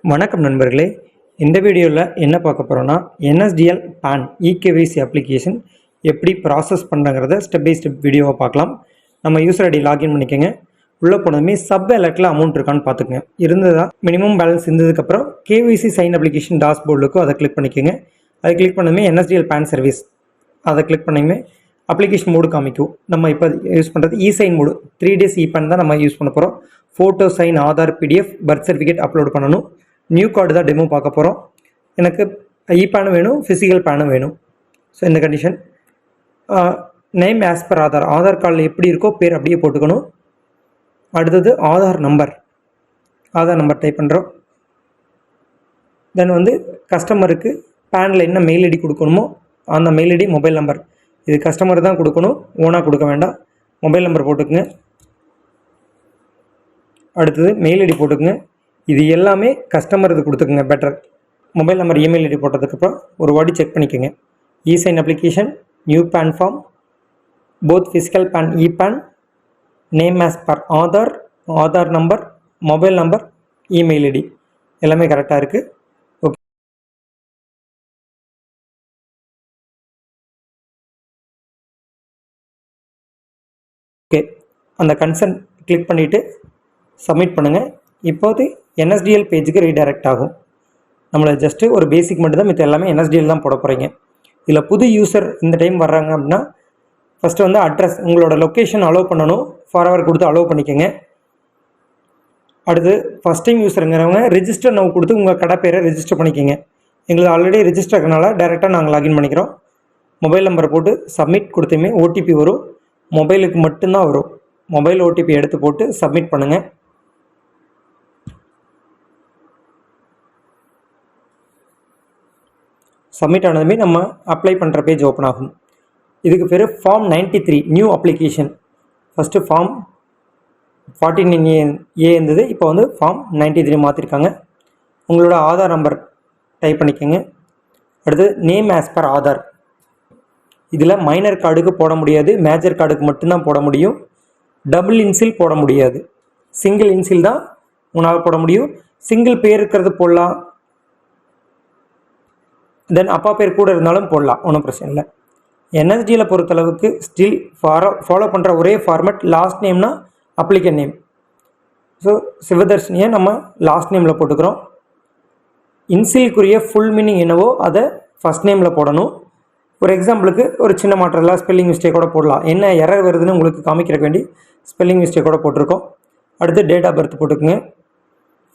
வணக்கம் நண்பர்களே, இந்த வீடியோவில் என்ன பார்க்க போகிறோன்னா என்எஸ்டிஎல் பேன் இகேவைசி அப்ளிகேஷன் எப்படி ப்ராசஸ் பண்ணுறங்கிறத ஸ்டெப் பை ஸ்டெப் வீடியோவை பார்க்கலாம். நம்ம யூசர் ஐடி லாகின் பண்ணிக்கோங்க. உள்ளே போனதுமே சப் அலர்ட்டில் அமௌண்ட் இருக்கான்னு பார்த்துக்கோங்க. இருந்ததா மினிமம் பேலன்ஸ் இருந்ததுக்கப்புறம் கேவைசி சைன் அப்ளிகேஷன் டாஷ்போர்டுக்கும் அதை கிளிக் பண்ணிக்கோங்க. அதை கிளிக் பண்ணதுமே என்எஸ்டிஎல் பேன் சர்வீஸ் அதை கிளிக் பண்ணியுமே அப்ளிகேஷன் மோடு காமிக்கும். நம்ம இப்போ யூஸ் பண்ணுறது இசைன் மோடு 3 days இபேன் தான் நம்ம யூஸ் பண்ண போகிறோம். Photo, sign, Aadhaar, PDF, birth certificate upload பண்ணணும். நியூ கார்டு தான் டெமோ பார்க்க போகிறோம். எனக்கு இபேனும் வேணும், ஃபிசிக்கல் பேனும் வேணும். ஸோ இந்த condition name as per Aadhaar கார்டில் எப்படி இருக்கோ பேர் அப்படியே போட்டுக்கணும். அடுத்தது ஆதார் நம்பர் டைப் பண்ணுறோம். தென் கஸ்டமருக்கு பேனில் என்ன மெயில் ஐடி கொடுக்கணுமோ அந்த மெயில் ஐடி, மொபைல் நம்பர், இது கஸ்டமர் தான் கொடுக்கணும், ஓனாக கொடுக்க வேண்டாம். மொபைல் நம்பர் போட்டுக்குங்க. அடுத்தது மெயில் ஐடி போட்டுக்குங்க. இது எல்லாமே கஸ்டமர் இது கொடுத்துக்குங்க better. Mobile number, email ID போட்டதுக்கப்புறம் ஒரு வாட்டி செக் பண்ணிக்கோங்க. Esign application, new PAN form, both physical PAN, epan, name as per Aadhaar number, mobile number, email ID எல்லாமே கரெக்டாக இருக்குது. ஓகே, அந்த கன்சர்ன் கிளிக் பண்ணிவிட்டு சப்மிட் பண்ணுங்கள். இப்போது என்எஸ்டிஎல் பேஜுக்கு ரீடைரக்ட் ஆகும். நம்மளை ஜஸ்ட்டு ஒரு பேசிக் மட்டும் தான், மித்த எல்லாமே என்எஸ்டிஎல் தான் போட போகிறீங்க. இதில் புது யூசர் இந்த டைம் வர்றாங்க அப்படின்னா ஃபஸ்ட்டு அட்ரஸ், உங்களோட லொக்கேஷன் அலோவ் பண்ணணும். ஃபார்வர் கொடுத்து அலோவ் பண்ணிக்கோங்க. அடுத்து ஃபஸ்ட் டைம் யூஸருங்கிறவங்க ரிஜிஸ்டர் நவ் கொடுத்து உங்கள் கடை பேரை ரிஜிஸ்டர் பண்ணிக்கோங்க. எங்களுக்கு ஆல்ரெடி ரிஜிஸ்டர் இருக்கனால டேரெக்டாக நாங்கள் லாகின் பண்ணிக்கிறோம். மொபைல் நம்பர் போட்டு சப்மிட் கொடுத்துமே ஓடிபி வரும். மொபைலுக்கு மட்டும்தான் வரும். மொபைல் ஓடிபி எடுத்து போட்டு சப்மிட் பண்ணுங்கள். சப்மிட் ஆனதுமே நம்ம அப்ளை பண்ணுற பேஜ் ஓப்பன் ஆகும். இதுக்கு பேர் form 93 new application. First form 49A இருந்தது, இப்போ ஃபார்ம் 93 மாற்றிருக்காங்க. உங்களோட ஆதார் நம்பர் டைப் பண்ணிக்கோங்க. அடுத்து நேம் ஆஸ் பர் ஆதார். இதில் மைனர் கார்டுக்கு போட முடியாது, மேஜர் கார்டுக்கு மட்டும்தான் போட முடியும். டபுள் இன்சில் போட முடியாது, சிங்கிள் இன்சில் தான் உங்களால் போட முடியும். சிங்கிள் பேர் இருக்கிறது போடலாம், தென் அப்பா பேர் கூட இருந்தாலும் போடலாம், ஒன்றும் பிரச்சனை இல்லை. என்எஸ்டியில் பொறுத்தளவுக்கு ஸ்டில் ஃபாலோ பண்ணுற ஒரே ஃபார்மேட் லாஸ்ட் நேம்னா அப்ளிகன் நேம். ஸோ சிவதர்ஷினியை நம்ம லாஸ்ட் நேமில் போட்டுக்கிறோம். இன்சிலுக்குரிய ஃபுல் மீனிங் என்னவோ அதை ஃபஸ்ட் நேமில் போடணும். ஒரு எக்ஸாம்பிளுக்கு ஒரு சின்ன மாற்றம் இல்லை, ஸ்பெல்லிங் மிஸ்டேக்கோட போடலாம். என்ன எரர் வருதுன்னு உங்களுக்கு காமிக்கிறக்க வேண்டி ஸ்பெல்லிங் மிஸ்டேக்கோட போட்டிருக்கோம். அடுத்து டேட் ஆஃப் பர்த் போட்டுக்குங்க.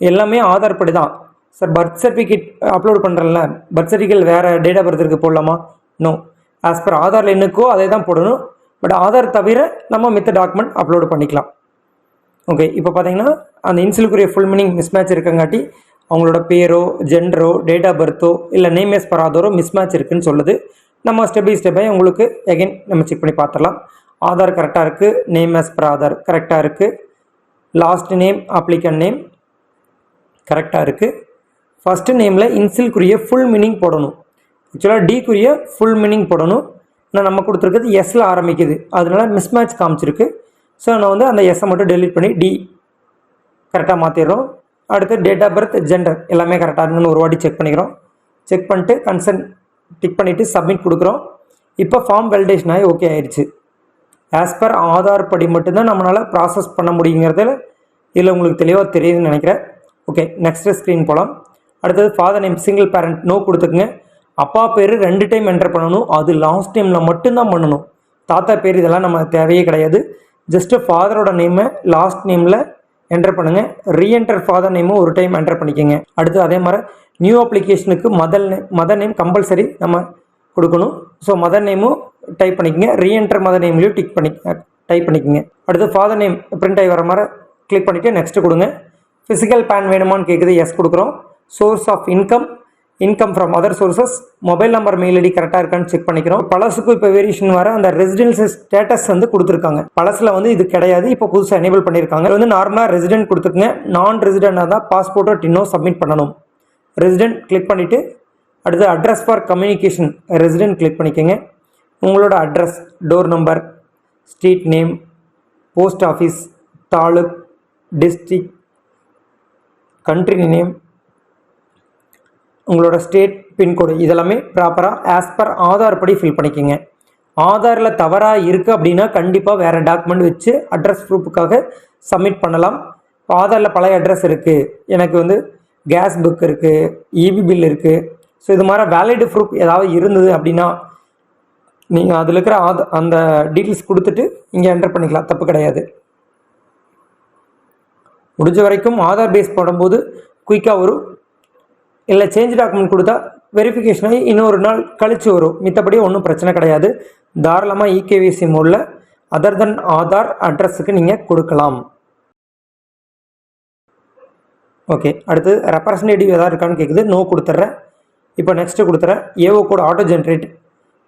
எல்லாமே ஆதார் படி தான். சார் பர்த் சர்டிஃபிகேட் அப்லோட் பண்ணுறேன்ல, பர்த் சர்டிஃபிகேட் வேறு டேட் ஆஃப் பர்த் இருக்குது போடலாமா? நோ, ஆஸ் பர் ஆதாரில் என்னக்கோ அதே தான் போடணும். பட் ஆதார் தவிர நம்ம மித்த டாக்குமெண்ட் அப்லோடு பண்ணிக்கலாம். ஓகே, இப்போ பார்த்தீங்கன்னா அந்த இன்சிலுக்குரிய ஃபுல் மீனிங் மிஸ்மேட்ச் இருக்கங்காட்டி அவங்களோட பேரோ, ஜெண்டரோ, டேட் ஆஃப் பர்த்தோ இல்லை நேம் எஸ் பர் ஆதாரோ மிஸ்மேட்ச் இருக்குதுன்னு சொல்லுது. நம்ம ஸ்டெப் பை ஸ்டெப்பாக உங்களுக்கு எகைன் நம்ம செக் பண்ணி பார்த்துடலாம். ஆதார் கரெக்டாக இருக்குது, நேம் எஸ் பர் ஆதார் கரெக்டாக இருக்குது, லாஸ்ட் நேம் அப்ளிகன் நேம் கரெக்டாக இருக்குது. ஃபஸ்ட்டு நேமில் இன்சிலுக்குரிய ஃபுல் மீனிங் போடணும். ஆக்சுவலாக டிக்குரிய ஃபுல் மீனிங் போடணும். ஆனால் நம்ம கொடுத்துருக்கிறது எஸ்ஸில் ஆரம்பிக்குது, அதனால மிஸ்மேட்ச் காமிச்சிருக்கு. ஸோ நான் அந்த எஸ்ஸை மட்டும் டெலிட் பண்ணி டி கரெக்டாக மாற்றிடுறோம். அடுத்து டேட் ஆஃப் பர்த், ஜெண்டர் எல்லாமே கரெக்டாக இருக்குன்னு ஒரு வாட்டி செக் பண்ணிக்கிறோம். செக் பண்ணிட்டு கன்சர்ன் டிக் பண்ணிவிட்டு சப்மிட் கொடுக்குறோம். இப்போ ஃபார்ம் வேலிடேஷன் ஆகி ஓகே ஆயிடுச்சு. ஆஸ் பர் ஆதார் படி மட்டும்தான் நம்மளால் ப்ராசஸ் பண்ண முடியுங்கிறதுல இதில் உங்களுக்கு தெளிவாக தெரியுதுன்னு நினைக்கிறேன். ஓகே, நெக்ஸ்ட் ஸ்க்ரீன் போகலாம். அடுத்தது father name single parent no கொடுத்துக்குங்க. அப்பா பேர் 2 டைம் என்டர் பண்ணணும், அது லாஸ்ட் டைமில் மட்டும்தான் பண்ணணும். தாத்தா பேர் இதெல்லாம் நம்ம தேவையே கிடையாது. ஜஸ்ட்டு ஃபாதரோட நேமை லாஸ்ட் நேமில் என்டர் பண்ணுங்கள். ரீஎன்டர் ஃபாதர் நேமும் ஒரு டைம் என்டர் பண்ணிக்கோங்க. அடுத்து அதே மாதிரி நியூ அப்ளிகேஷனுக்கு மதர் நேம் கம்பல்சரி நம்ம கொடுக்கணும். ஸோ மதர் நேமும் டைப் பண்ணிக்கோங்க. ரீஎன்டர் மதர் நேம்லேயும் டைப் பண்ணிக்கோங்க. அடுத்து ஃபாதர் நேம் பிரிண்ட் ஆகி வர மாதிரி கிளிக் பண்ணிவிட்டு நெக்ஸ்ட்டு கொடுங்க. ஃபிசிக்கல் பேன் வேணுமான்னு கேட்குது, எஸ் கொடுக்குறோம். Source of income from other sources, mobile number, mail ID கரெக்டாக இருக்கான்னு செக் பண்ணிக்கிறோம். பழசுக்கும் இப்போ வேரியேஷன் வர அந்த ரெசிடென்ஸ் ஸ்டேட்டஸ் கொடுத்துருக்காங்க. பழசில் இது கிடையாது, இப்போ புதுசாக எனேபிள் பண்ணியிருக்காங்க. நார்மலாக ரெசிடென்ட் கொடுத்துக்குங்க. நான் ரெசிடென்டாக தான் பாஸ்போர்ட்டோ டின்னோ சப்மிட் பண்ணணும். ரெசிடென்ட் கிளிக் பண்ணிவிட்டு அடுத்து address for communication resident click பண்ணிக்கோங்க. உங்களோட address, door number, street name, post office, taluk, district, country name, உங்களோட ஸ்டேட் பின்கோடு இதெல்லாமே ப்ராப்பராக ஆஸ் பர் ஆதார் படி ஃபில் பண்ணிக்கோங்க. ஆதாரில் தவறாக இருக்குது அப்படின்னா கண்டிப்பாக வேறு டாக்குமெண்ட் வச்சு அட்ரஸ் ப்ரூஃபுக்காக சப்மிட் பண்ணலாம். இப்போ ஆதாரில் பழைய அட்ரஸ் இருக்குது, எனக்கு வந்து கேஸ் புக் இருக்குது, இபி பில் இருக்குது, ஸோ இது மாதிரி வேலிட் ப்ரூஃப் ஏதாவது இருந்தது அப்படின்னா நீங்கள் அதில் இருக்கிற அந்த டீட்டெயில்ஸ் கொடுத்துட்டு இங்கே என்டர் பண்ணிக்கலாம், தப்பு கிடையாது. முடிஞ்ச வரைக்கும் ஆதார் பேஸ் போடும்போது குயிக்காக வரும், இல்லை சேஞ்ச் டாக்குமெண்ட் கொடுத்தா வெரிஃபிகேஷன் ஆகி இன்னொரு நாள் கழித்து வரும். மித்தபடி ஒன்றும் பிரச்சனை கிடையாது. தாராளமாக இகேவிசி மோடில் அதர் தென் ஆதார் அட்ரஸுக்கு நீங்கள் கொடுக்கலாம். ஓகே, அடுத்து ரெப்ரசன்டேட்டிவ் எதாவது இருக்கான்னு கேட்குது, நோ கொடுத்துட்றேன். இப்போ நெக்ஸ்ட்டு கொடுத்துறேன். AO code auto generate.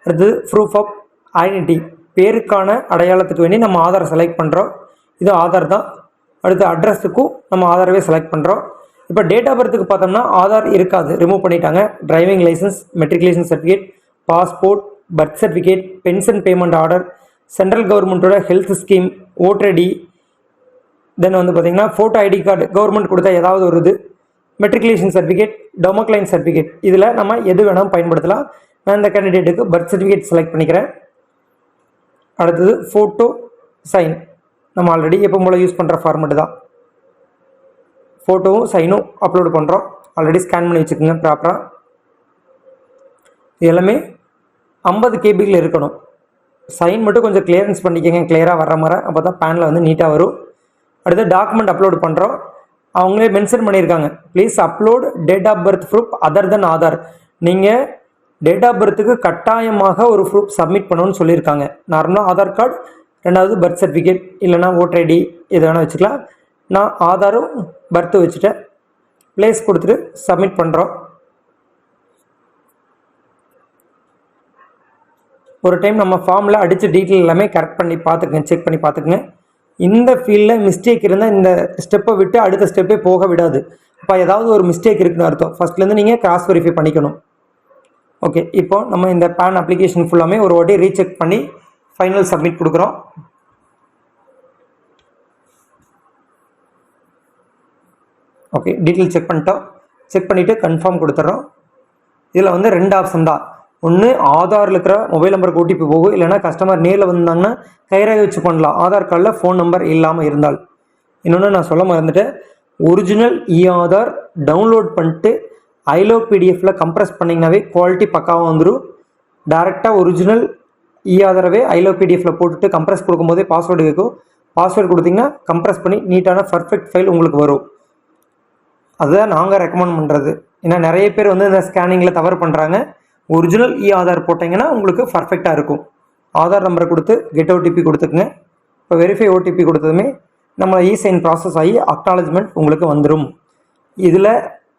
அடுத்தது ப்ரூஃப் ஆஃப் ஐடென்டிட்டி, பேருக்கான அடையாளத்துக்கு வேண்டி நம்ம ஆதார் செலக்ட் பண்ணுறோம். இது ஆதார் தான். அடுத்து அட்ரஸுக்கும் நம்ம ஆதாரவே செலக்ட் பண்ணுறோம். இப்போ டேட் ஆஃப் பர்த்துக்கு பார்த்தோம்னா ஆதார் இருக்காது, ரிமூவ் பண்ணிட்டாங்க. Driving licence, matriculation certificate, passport, birth certificate, pension payment order, central கவர்மெண்ட்டோட health scheme, voter ID, then வந்து பார்த்திங்கன்னா ஃபோட்டோ ஐடி கார்டு கவர்மெண்ட் கொடுத்தா ஏதாவது ஒரு இது, மெட்ரிகுலேஷன் சர்டிஃபிகேட், டொமக்ளைன் சர்டிஃபிகேட், இதில் நம்ம எது வேணாலும் பயன்படுத்தலாம். நான் இந்த கேண்டிடேட்டுக்கு பர்த் சர்டிஃபிகேட் செலக்ட் பண்ணிக்கிறேன். அடுத்தது ஃபோட்டோ சைன், நம்ம ஆல்ரெடி எப்போ போல் யூஸ் பண்ணுற ஃபார்மெட்டு தான். ஃபோட்டோவும் சைனும் அப்லோடு பண்ணுறோம். ஆல்ரெடி ஸ்கேன் பண்ணி வச்சுக்கோங்க ப்ராப்பராக. இது எல்லாமே 50 கேபியில் இருக்கணும். சைன் மட்டும் கொஞ்சம் கிளியரன்ஸ் பண்ணிக்கோங்க, கிளியராக வர்ற மாதிரி, அப்போ தான் பேனில் வந்து நீட்டாக வரும். அடுத்து டாக்குமெண்ட் அப்லோடு பண்ணுறோம். அவங்களே மென்ஷன் பண்ணியிருக்காங்க, please upload date of birth proof other than Aadhaar. நீங்கள் டேட் ஆஃப் பர்த்துக்கு கட்டாயமாக ஒரு ப்ரூஃப் சப்மிட் பண்ணணும்னு சொல்லியிருக்காங்க. நார்மலாக ஆதார் கார்டு, ரெண்டாவது பர்த் சர்டிஃபிகேட், இல்லைனா ஓட்டர் ஐடி, இது வேணால் வச்சுக்கலாம். நான் ஆதாரும் பர்த்து வச்சுட்டேன். ப்ளேஸ் கொடுத்துட்டு சப்மிட் பண்ணுறோம். ஒரு டைம் நம்ம ஃபார்மில் அடித்த டீட்டெயில் எல்லாமே கரெக்ட் பண்ணி பார்த்துக்குங்க, செக் பண்ணி பார்த்துக்குங்க. இந்த ஃபீல்டில் மிஸ்டேக் இருந்தால் இந்த ஸ்டெப்பை விட்டு அடுத்த ஸ்டெப்பே போக விடாது. இப்போ ஏதாவது ஒரு மிஸ்டேக் இருக்குன்னு அர்த்தம். ஃபஸ்ட்லேருந்து நீங்கள் கிராஸ் வெரிஃபை பண்ணிக்கணும். ஓகே, இப்போ நம்ம இந்த பேன் அப்ளிகேஷன் ஃபுல்லாமே ஒரு வாட்டி ரீசெக் பண்ணி ஃபைனல் சப்மிட் கொடுக்குறோம். ஓகே, டீட்டெயில் செக் பண்ணிட்டோம். செக் பண்ணிவிட்டு கன்ஃபார்ம் கொடுத்துட்றோம். இதில் வந்து 2 ஆப்ஷன் தான். ஒன்று ஆதாரில் இருக்கிற மொபைல் நம்பருக்கு ஓடிபி போகும், இல்லைனா கஸ்டமர் நேரில் வந்தாங்கன்னா கைரேகை வச்சு பண்ணலாம், ஆதார் கார்டில் ஃபோன் நம்பர் இல்லாமல் இருந்தால். இன்னொன்று நான் சொல்ல மறந்துட்டேன், ஒரிஜினல் ஆதார் டவுன்லோட் பண்ணிட்டு ஐலோக் பிடிஎஃப்பில் கம்ப்ரெஸ் பண்ணிங்கனாவே குவாலிட்டி பக்காவாக வந்துடும். டேரெக்டாக ஒரிஜினல் ஆதாரவே ஐலோக் பிடிஎஃப்பில் போட்டுட்டு கம்ப்ரெஸ் கொடுக்கும்போதே பாஸ்வேர்டு கேட்கும். பாஸ்வேர்டு கொடுத்திங்கன்னா கம்ப்ரெஸ் பண்ணி நீட்டான பர்ஃபெக்ட் ஃபைல் உங்களுக்கு வரும். அதுதான் நாங்கள் ரெக்கமெண்ட் பண்ணுறது. ஏன்னா நிறைய பேர் வந்து இந்த ஸ்கேனிங்கில் தவறு பண்ணுறாங்க. ஒரிஜினல் ஆதார் போட்டிங்கன்னா உங்களுக்கு பர்ஃபெக்டாக இருக்கும். ஆதார் நம்பரை கொடுத்து கெட் ஓடிபி கொடுத்துக்குங்க. இப்போ வெரிஃபை ஓடிபி கொடுத்ததுமே நம்ம இசைன் ப்ராசஸ் ஆகி அக்னாலஜ்மெண்ட் உங்களுக்கு வந்துடும். இதில்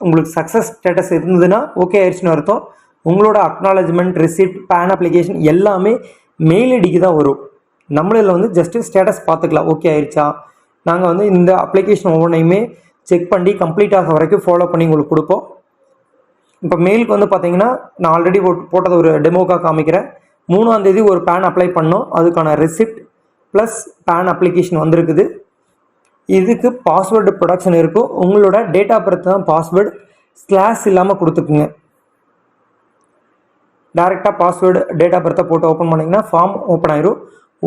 உங்களுக்கு சக்ஸஸ் ஸ்டேட்டஸ் இருந்ததுன்னா ஓகே ஆயிடுச்சுன்னு அர்த்தம். உங்களோட அக்னாலஜ்மெண்ட், ரிசிப்ட், பேன் அப்ளிகேஷன் எல்லாமே மெயில் ஐடிக்கு தான் வரும். நம்மளில் வந்து ஜஸ்ட்டு ஸ்டேட்டஸ் பார்த்துக்கலாம், ஓகே ஆயிடுச்சா. நாங்கள் வந்து இந்த அப்ளிகேஷன் ஒவ்வொன்றையுமே செக் பண்ணி கம்ப்ளீட் ஆக வரைக்கும் ஃபாலோ பண்ணி உங்களுக்கு கொடுப்போம். இப்போ மெயிலுக்கு வந்து பார்த்தீங்கன்னா நான் ஆல்ரெடி போட்டது ஒரு டெமோக்காக காமிக்கிறேன். 3ஆம் தேதி ஒரு பேன் அப்ளை பண்ணோம், அதுக்கான ரெசிப்ட் ப்ளஸ் பேன் அப்ளிகேஷன் வந்திருக்குது. இதுக்கு பாஸ்வேர்டு ப்ரொடக்ஷன் இருக்கும். உங்களோட டேட் ஆஃப் பர்த் தான் பாஸ்வேர்டு, ஸ்லாஷ் இல்லாமல் கொடுத்துக்குங்க. டேரெக்டாக பாஸ்வேர்டு டேட் ஆஃப் பர்த்தை போட்டு ஓப்பன் பண்ணிங்கன்னா ஃபார்ம் ஓப்பன் ஆயிரும்.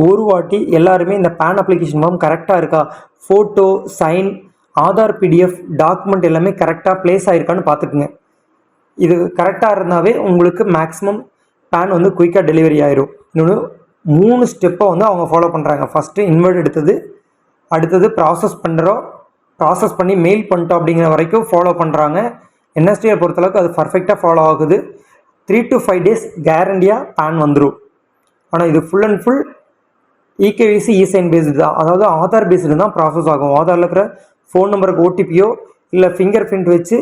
ஒரு வாட்டி எல்லாருமே இந்த பேன் அப்ளிகேஷன் ஃபார்ம் கரெக்டாக இருக்கா, photo, sign, Aadhaar PDF, document எல்லாமே கரெக்டாக ப்ளேஸ் ஆகிருக்கான்னு பார்த்துக்குங்க. இது கரெக்டாக இருந்தாவே உங்களுக்கு மேக்ஸிமம் பேன் வந்து குயிக்காக டெலிவரி ஆயிரும். இன்னொன்று 3 ஸ்டெப்பை வந்து அவங்க ஃபாலோ பண்ணுறாங்க. ஃபஸ்ட்டு இன்வெர்ட் எடுத்தது, அடுத்தது ப்ராசஸ் பண்ணுறோம், ப்ராசஸ் பண்ணி மெயில் பண்ணிட்டோம் அப்படிங்கிற வரைக்கும் ஃபாலோ பண்ணுறாங்க. என்எஸ்டியை பொறுத்தளவுக்கு அது பர்ஃபெக்டாக ஃபாலோ ஆகுது. 3 to 5 days கேரண்டியாக பேன் வந்துடும். ஆனால் இது full and full eKYC esign based தான், அதாவது ஆதார் பேஸ்டு தான் ப்ராசஸ் ஆகும். ஆதாரில் இருக்கிற ஃபோன் நம்பருக்கு ஓடிபியோ இல்லை ஃபிங்கர் பிரிண்ட் வச்சு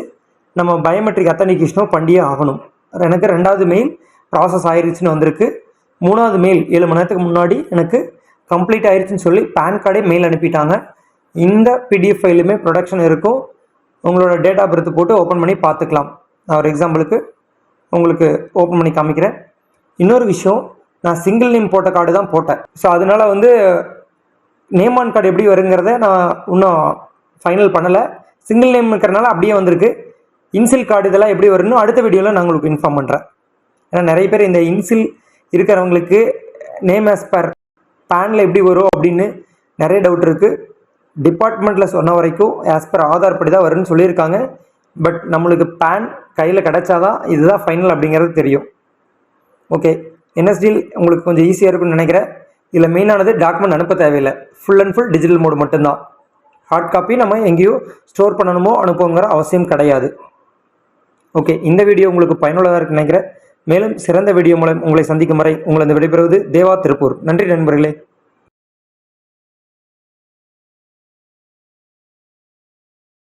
நம்ம பயோமெட்ரிக் அத்தன்டிகேஷனோ பண்ணியே ஆகணும். எனக்கு 2வது மெயில் ப்ராசஸ் ஆயிடுச்சுன்னு வந்திருக்கு. 3வது மெயில் 7 மணி நேரத்துக்கு முன்னாடி எனக்கு கம்ப்ளீட் ஆயிடுச்சுன்னு சொல்லி பேன் கார்டே மெயில் அனுப்பிட்டாங்க. இந்த பிடிஎஃப் ஃபைலுமே ப்ரொடக்ஷன் இருக்கும். உங்களோட டேட் ஆஃப் பர்த் போட்டு ஓப்பன் பண்ணி பார்த்துக்கலாம். நான் ஒரு எக்ஸாம்பிளுக்கு உங்களுக்கு ஓப்பன் பண்ணி காமிக்கிறேன். இன்னொரு விஷயம், நான் சிங்கிள் நேம் போட்ட கார்டு தான் போட்டேன். ஸோ அதனால் வந்து நேம் ஆன் கார்டு எப்படி வருங்கிறத நான் இன்னும் ஃபைனல் பண்ணலை. சிங்கிள் நேம் இருக்கிறனால அப்படியே வந்திருக்கு. இன்சில் கார்டு இதெல்லாம் எப்படி வரும்னு அடுத்த வீடியோவில் நான் உங்களுக்கு இன்ஃபார்ம் பண்ணுறேன். ஏன்னா நிறைய பேர் இந்த இன்சில் இருக்கிறவங்களுக்கு நேம் ஆஸ் பர் பேனில் எப்படி வரும் அப்படின்னு நிறைய டவுட் இருக்குது. டிபார்ட்மெண்ட்டில் சொன்ன வரைக்கும் ஆஸ் பர் ஆதார் படி தான் வரும்னு சொல்லியிருக்காங்க. பட் நம்மளுக்கு பேன் கையில் கிடச்சாதான் இதுதான் ஃபைனல் அப்படிங்கிறது தெரியும். ஓகே, என்எஸ்டிஎல் உங்களுக்கு கொஞ்சம் ஈஸியாக இருக்கும்னு நினைக்கிறேன். இதில் மெயினானது டாக்குமெண்ட் அனுப்ப தேவையில்லை, full and full digital mode மட்டும்தான். ஹார்ட் காப்பி நம்ம எங்கேயோ ஸ்டோர் பண்ணணுமோ அனுப்புங்கிற அவசியம் கிடையாது. ஓகே, இந்த வீடியோ உங்களுக்கு பயனுள்ளதாக இருக்குன்னு நினைக்கிறேன். மேலும் சிறந்த வீடியோ மூலம் உங்களை சந்திக்கும் வரை உங்களது விடைபெறுவது தேவா திருப்பூர். நன்றி நண்பர்களே.